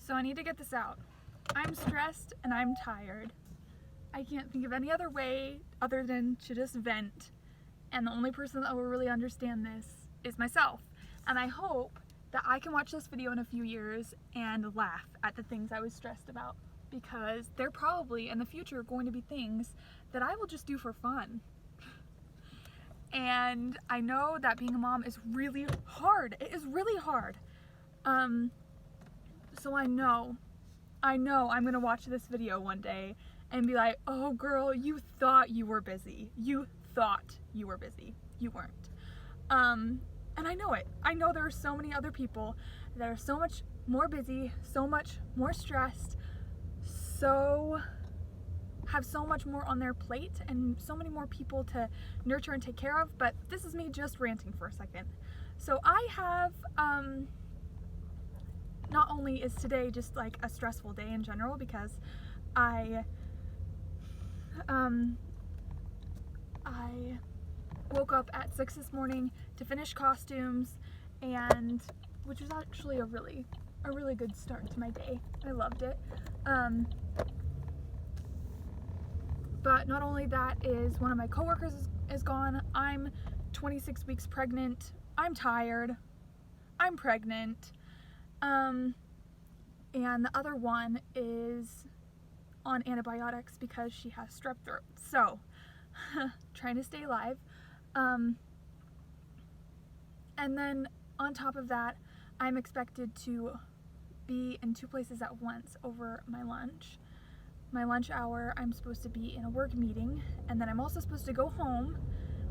So I need to get this out. I'm stressed and I'm tired. I can't think of any other way other than to just vent. And the only person that will really understand this is myself. And I hope that I can watch this video in a few years and laugh at the things I was stressed about, because they're probably in the future going to be things that I will just do for fun. And I know that being a mom is really hard. It is really hard. So I know I'm gonna watch this video one day and be like, oh girl, you thought you were busy. You thought you were busy. You weren't. And I know it. I know there are so many other people that are so much more busy, so much more stressed, have so much more on their plate and so many more people to nurture and take care of, but this is me just ranting for a second. So I have, not only is today just like a stressful day in general because I woke up at 6 this morning to finish costumes, and which was actually a really good start to my day. I loved it. But not only that is one of my coworkers is gone. I'm 26 weeks pregnant. I'm tired. I'm pregnant. And the other one is on antibiotics because she has strep throat. So, trying to stay alive. And then on top of that, I'm expected to be in 2 places at once over my lunch. My lunch hour, I'm supposed to be in a work meeting, and then I'm also supposed to go home.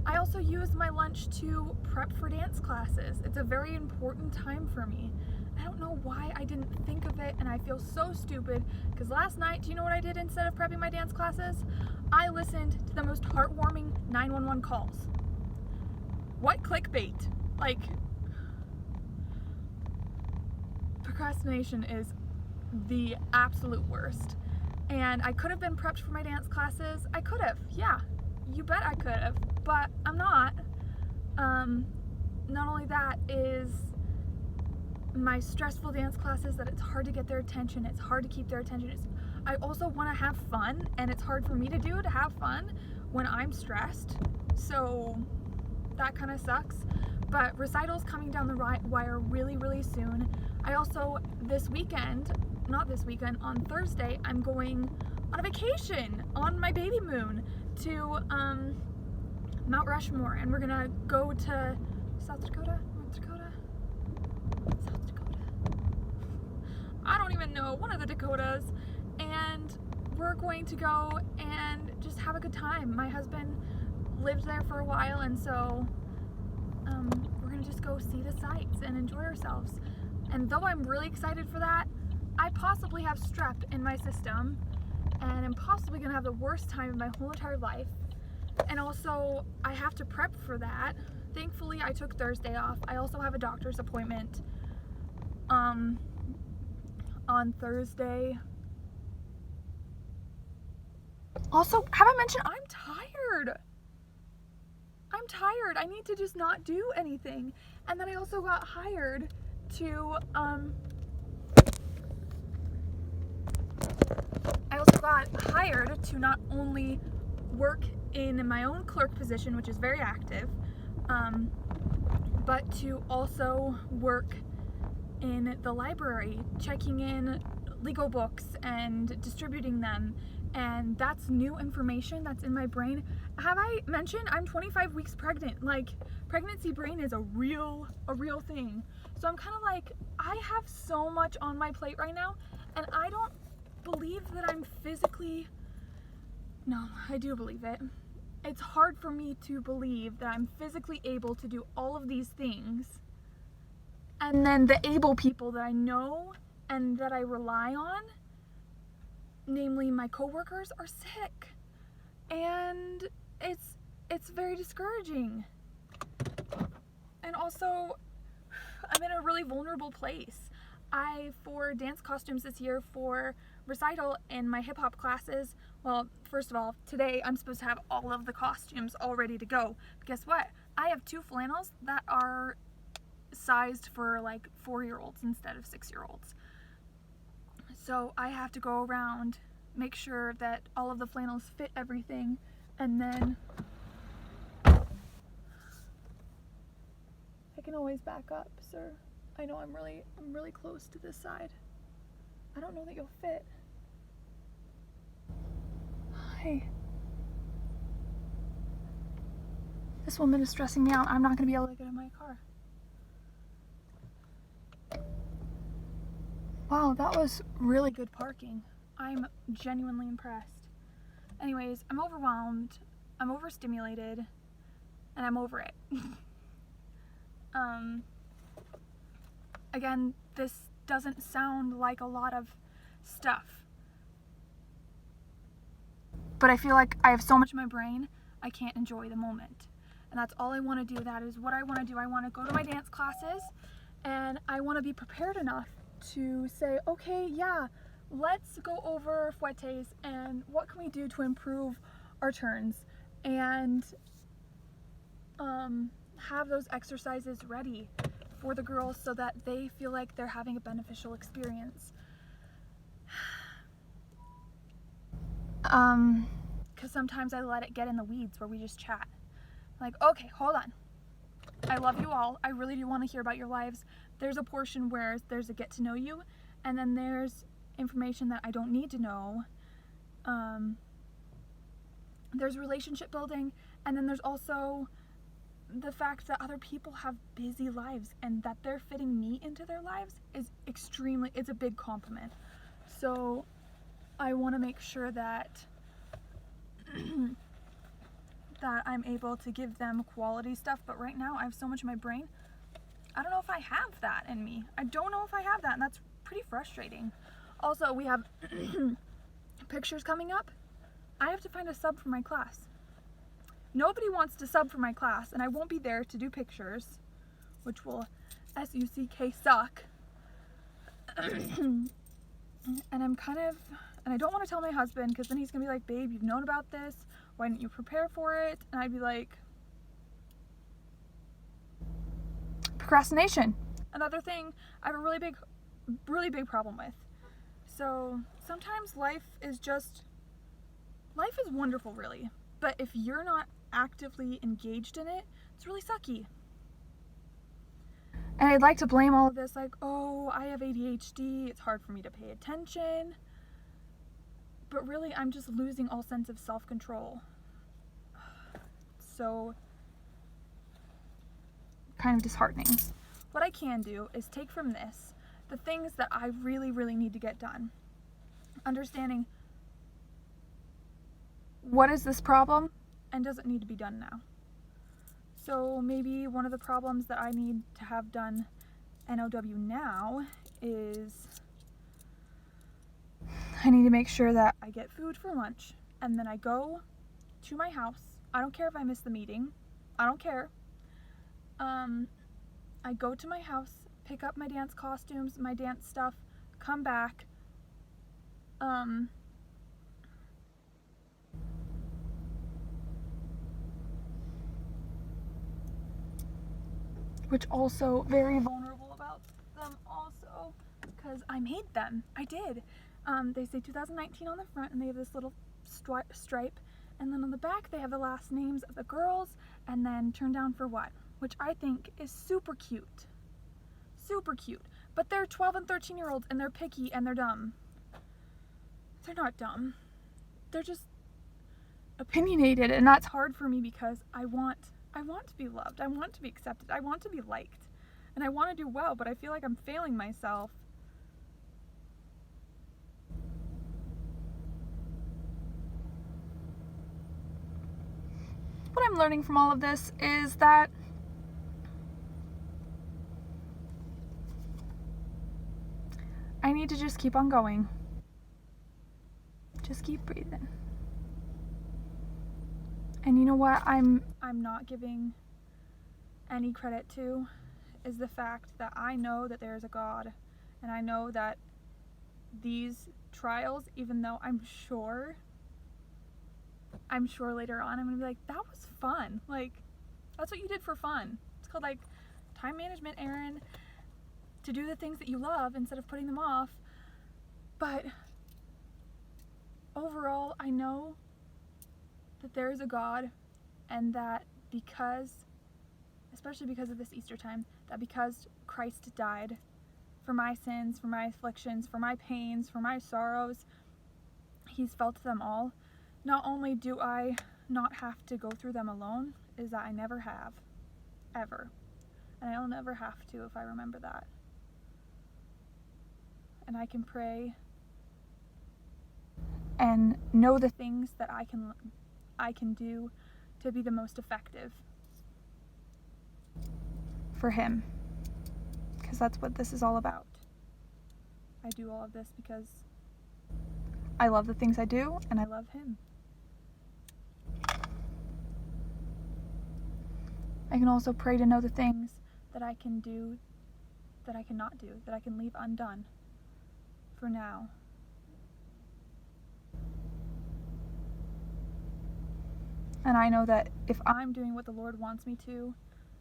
I also use my lunch to prep for dance classes. It's a very important time for me. I don't know why I didn't think of it, and I feel so stupid because last night, do you know what I did instead of prepping my dance classes? I listened to the most heartwarming 911 calls. What clickbait? Like, procrastination is the absolute worst. And I could have been prepped for my dance classes. I could have, yeah, you bet I could have, but I'm not. Not only that is my stressful dance classes that it's hard to get their attention, it's hard to keep their attention. I also want to have fun, and it's hard for me to have fun when I'm stressed, so that kind of sucks. But recital's coming down the wire really soon. I also, on Thursday, I'm going on a vacation on my baby moon to Mount Rushmore, and we're gonna go to South Dakota? I don't even know, one of the Dakotas, and we're going to go and just have a good time. My husband lived there for a while, and so we're gonna just go see the sights and enjoy ourselves. And though I'm really excited for that, I possibly have strep in my system, and I'm possibly gonna have the worst time of my whole entire life. And also, I have to prep for that. Thankfully, I took Thursday off. I also have a doctor's appointment on Thursday. Also, have I mentioned I'm tired? I'm tired. I need to just not do anything. And then I also got hired to not only work in my own clerk position, which is very active, but to also work in the library, checking in legal books and distributing them. And that's new information that's in my brain. Have I mentioned I'm 25 weeks pregnant? Like, pregnancy brain is a real thing. So I'm kind of like, I have so much on my plate right now, and I don't believe that I'm physically, no, I do believe it. It's hard for me to believe that I'm physically able to do all of these things, and then the able people that I know and that I rely on, namely my coworkers, are sick, and it's very discouraging. And also, I'm in a really vulnerable place. For dance costumes this year for recital in my hip hop classes, well, first of all, today I'm supposed to have all of the costumes all ready to go. But guess what? I have 2 flannels that are sized for like 4-year-olds instead of 6-year-olds. So I have to go around, make sure that all of the flannels fit everything, and then I can always back up, sir. I know I'm really close to this side. I don't know that you'll fit. Hi. This woman is stressing me out. I'm not gonna be able to get in my car. Wow, that was really good parking. I'm genuinely impressed. Anyways, I'm overwhelmed, I'm overstimulated, and I'm over it. Again, this doesn't sound like a lot of stuff, but I feel like I have so much in my brain, I can't enjoy the moment. And that's all I want to do. That is what I want to do. I want to go to my dance classes, and I want to be prepared enough to say, okay, yeah, let's go over fouettes and what can we do to improve our turns, and have those exercises ready for the girls so that they feel like they're having a beneficial experience. Because sometimes I let it get in the weeds where we just chat. Like, okay, hold on. I love you all. I really do want to hear about your lives. There's a portion where there's a get to know you, and then there's information that I don't need to know. There's relationship building, and then there's also the fact that other people have busy lives, and that they're fitting me into their lives is it's a big compliment. So I want to make sure that that I'm able to give them quality stuff, but right now I have so much in my brain. I don't know if I have that in me. I don't know if I have that, and that's pretty frustrating. Also, we have pictures coming up. I have to find a sub for my class. Nobody wants to sub for my class, and I won't be there to do pictures, which will S-U-C-K suck. And I don't want to tell my husband, because then he's going to be like, babe, you've known about this. Why didn't you prepare for it? And I'd be like, procrastination. Another thing I have a really big problem with. So sometimes life is wonderful, really. But if you're not actively engaged in it, it's really sucky. And I'd like to blame all of this, like, oh, I have ADHD, it's hard for me to pay attention. But really, I'm just losing all sense of self-control. So, kind of disheartening. What I can do is take from this the things that I really need to get done. Understanding what is this problem and does it need to be done now. So maybe one of the problems that I need to have done NOW now is I need to make sure that I get food for lunch, and then I go to my house. I don't care if I miss the meeting. I don't care. I go to my house, pick up my dance costumes, my dance stuff, come back. Which also very vulnerable about them also, because I made them. I did. They say 2019 on the front, and they have this little stripe, and then on the back they have the last names of the girls, and then Turn Down for What, which I think is super cute. Super cute. But they're 12 and 13-year-olds, and they're picky, and they're dumb. They're not dumb. They're just opinionated, and that's hard for me because I want to be loved. I want to be accepted. I want to be liked. And I want to do well, but I feel like I'm failing myself. What I'm learning from all of this is that I need to just keep on going. Just keep breathing. And you know what I'm not giving any credit to is the fact that I know that there is a God, and I know that these trials, even though I'm sure later on I'm gonna be like, that was fun. Like, that's what you did for fun. It's called like time management, Erin, to do the things that you love instead of putting them off. But overall, I know that there is a God, and that because, especially because of this Easter time, that because Christ died for my sins, for my afflictions, for my pains, for my sorrows, he's felt them all. Not only do I not have to go through them alone, is that I never have, ever. And I'll never have to if I remember that. And I can pray and know the things that I can do to be the most effective for him, because that's what this is all about. I do all of this because I love the things I do, and I love him. I can also pray to know the things that I can do, that I cannot do, that I can leave undone for now. And I know that if I'm doing what the Lord wants me to,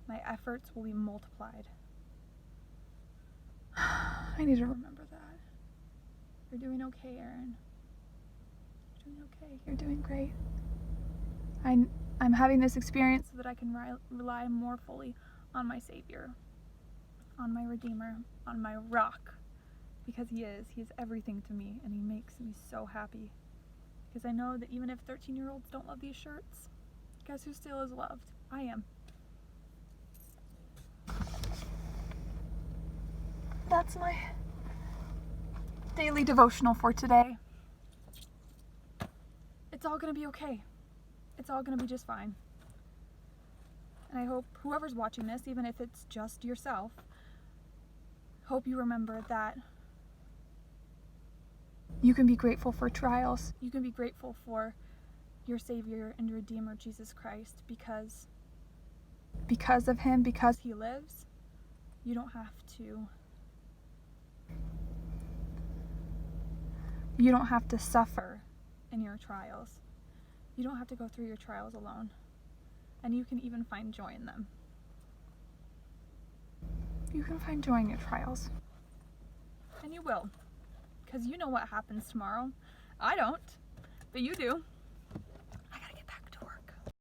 my efforts will be multiplied. I need to remember that. You're doing okay, Erin. You're doing okay. You're doing great. I'm having this experience so that I can rely more fully on my Savior, on my Redeemer, on my rock, because he is everything to me, and he makes me so happy. Because I know that even if 13-year-olds don't love these shirts, guess who still is loved? I am. That's my daily devotional for today. It's all gonna be okay. It's all gonna be just fine. And I hope whoever's watching this, even if it's just yourself, hope you remember that you can be grateful for trials. You can be grateful for your Savior and Redeemer, Jesus Christ, because of him, because he lives, you don't have to suffer in your trials. You don't have to go through your trials alone. And you can even find joy in them. You can find joy in your trials. And you will. Because you know what happens tomorrow. I don't, but you do.